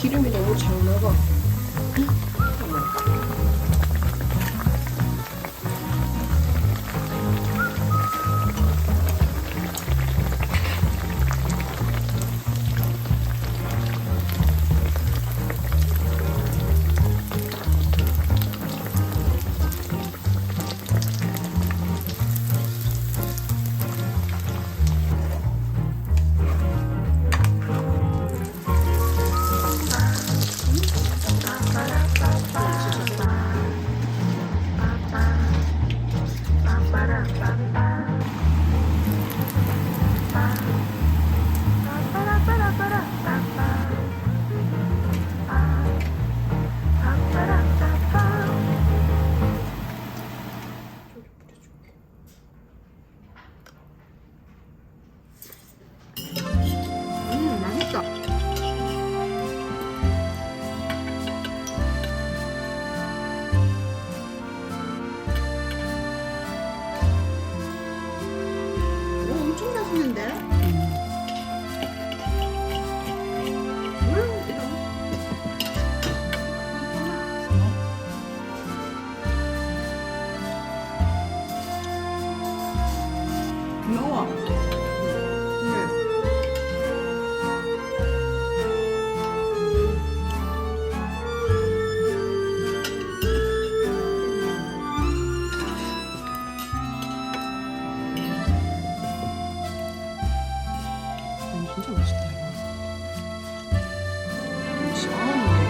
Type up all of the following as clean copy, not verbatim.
기름이 너무 잘 나가. 맛있다. 엄청 맛있는데? 귀여워. 진짜 맛있다 이거. 시원하네.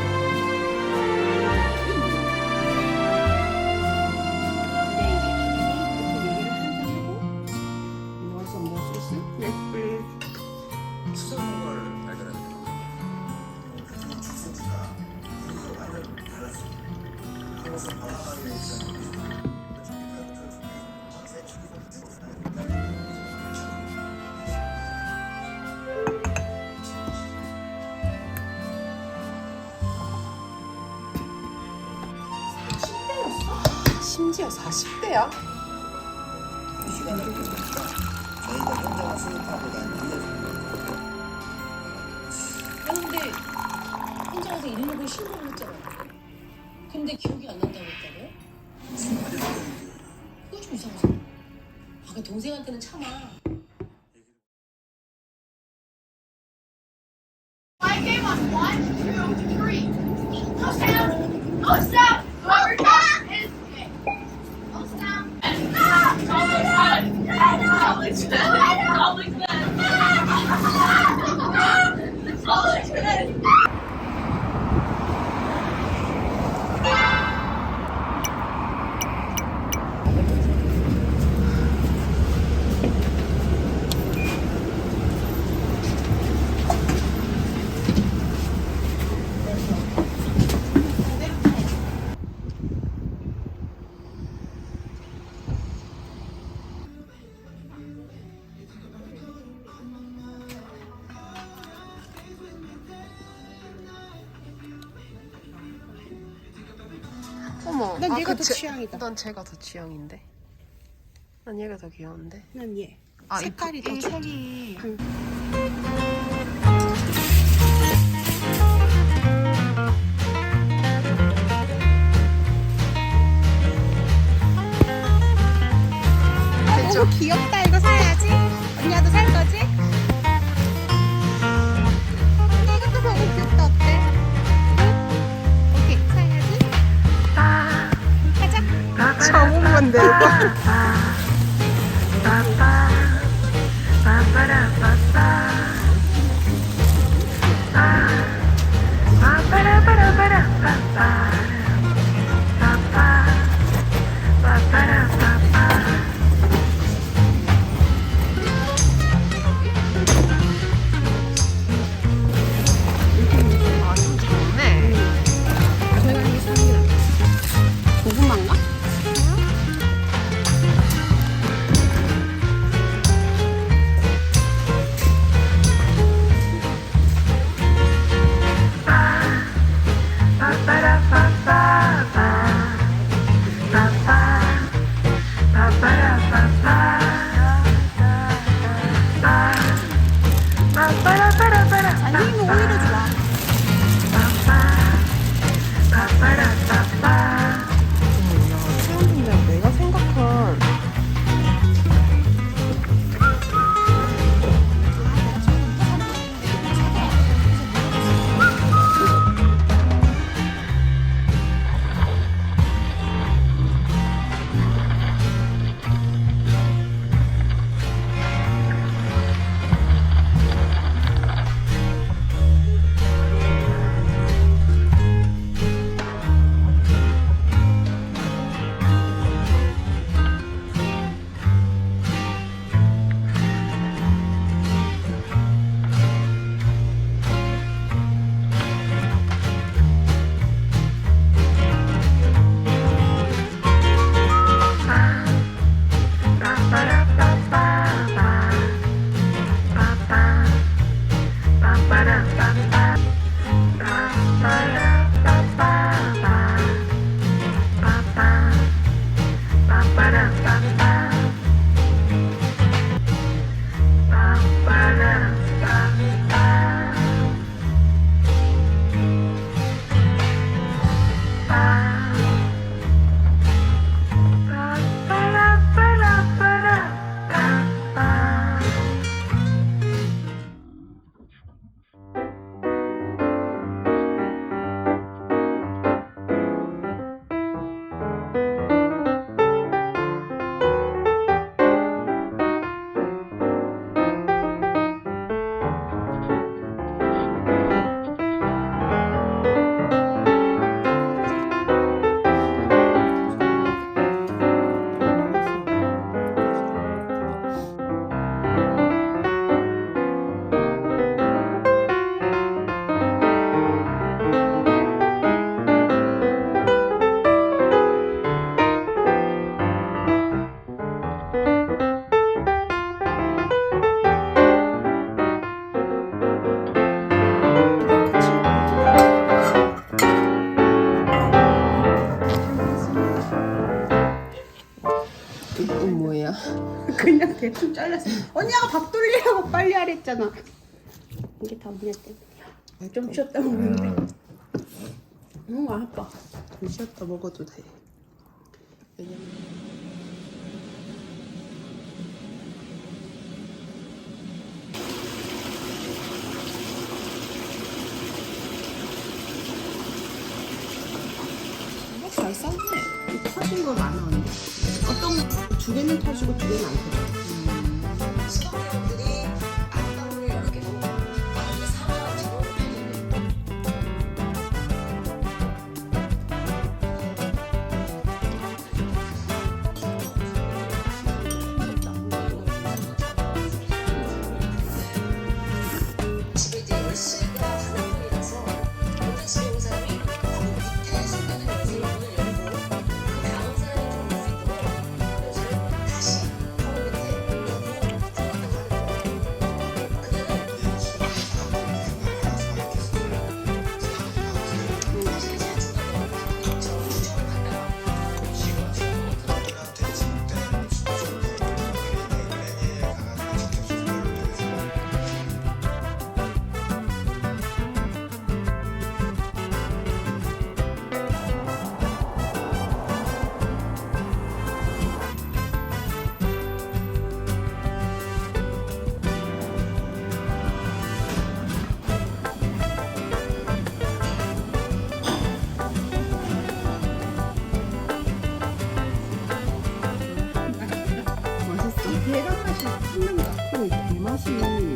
심지어 40대야? 이 시간이 이렇게 되니까 저희가 현장 수업하고는 근데 혼자 가서 이름을 신고를 했잖아요. 근데 기억이 안 난다고 했다고요? 무슨 말이 되는지 그거 좀 이상하잖아. 아, 그 동생한테는 참아. My game on 1, 2, 3. Go down. Go down. Whoever down is kicked. Go down. Alex. 난 얘가 더 그치. 취향이다. 난 쟤가 더 취향인데. 난 얘가 더 귀여운데. 난 얘. 아, 색깔이 더 좋다. 색이. 너무 귀엽다. 이거 사야지. 언니야도 살 거지? 언니 이것도 너무 귀엽다. 어때? 응? 오케이 사야지. 가자. 저음만 내고. 아, 좀 좋네. 저희가 하는 게 사랑이라. 고구마인가? 아니면 오히려 좋아. 근데 내가 생각한 이건 뭐야? 그냥 대충 잘랐어. 언니가 밥 돌리라고 빨리 하랬잖아. 이게 다 언니 때문이야. 좀 쉬었다 먹는데. 응, 아빠. 좀 쉬었다 먹어도 돼. 왜냐면 잘 쌌네. 터진 거 많아 언니. 어떤 두 개는 터지고 두 개는 안 터져. 수강생들이 아름다움을 여러 개 보고 나중에 사과가지고 집에 이제 열쇠가 하나뿐이라서 모든 집에 온 사람이 바로 밑에 숨겨둔 열쇠를 문을 열고 그 다음 사람이 들어올 수 있도록 열쇠를 다시 바로 밑에 열고 들어갔다고 하는 거예요. 사실